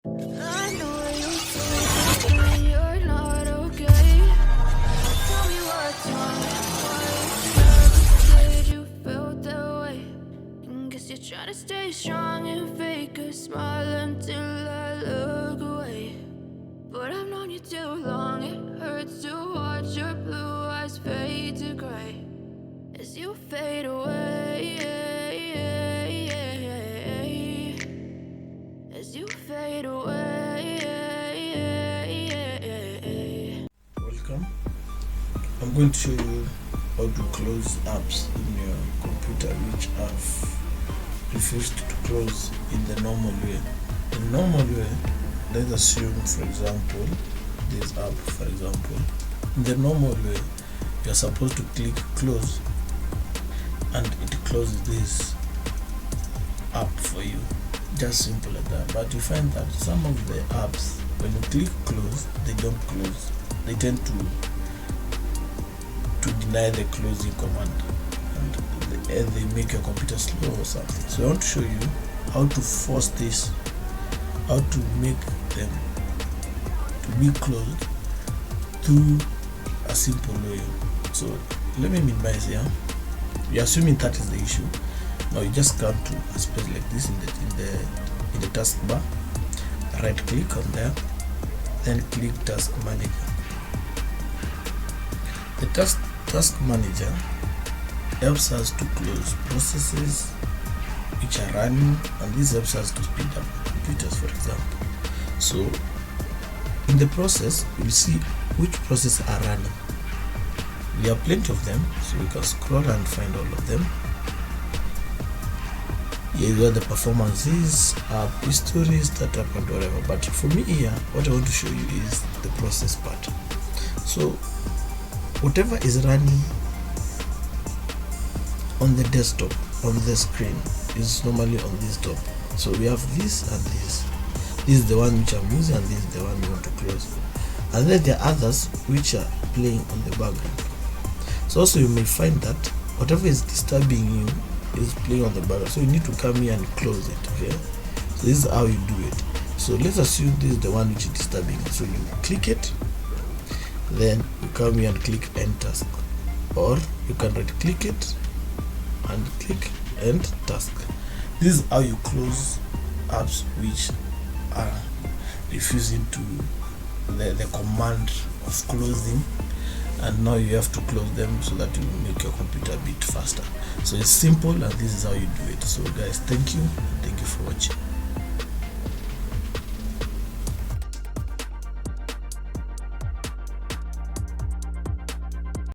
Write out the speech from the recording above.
I know you take it when you're not okay. Tell me what's wrong. Why you never said you felt that way? And guess you're trying to stay strong and fake a smile until I look away. But I've known you too long. It hurts to watch your blue eyes fade to gray as you fade away. As you fade away. Welcome. I'm going to show you how to close apps in your computer which have refused to close in the normal way. In the normal way, let's assume, for example, this app, for example. In the normal way, you're supposed to click close and it closes this app for you. Just simple like that. But you find that some of the apps, when you click close, they don't close. They tend to deny the closing command, and they make your computer slow or something. So I want to show you how to force this, how to make them to be closed through a simple way. So let me minimize here. You're assuming that is the issue. Now you just come to a space like this in the taskbar, right click on there, then click task manager. The task manager helps us to close processes which are running, and this helps us to speed up computers, for example. So in the process, you will see which processes are running. There are plenty of them, so you can scroll and find all of them. Here you got the performances, app history, startup, and whatever. But for me here, what I want to show you is the process part. So whatever is running on the desktop, on the screen, is normally on this top. So we have this and this. This is the one which I'm using, and this is the one we want to close. And then there are others which are playing on the background. So also you may find that whatever is disturbing you is playing on the background. So you need to come here and close it. Okay. So this is how you do it. So let's assume this is the one which is disturbing. So you click it, then you come here and click end task, or you can right click it and click end task. This is how you close apps which are refusing to the command of closing, and now you have to close them so that you make your computer a bit faster. So it's simple, and this is how you do it. So guys, thank you for watching.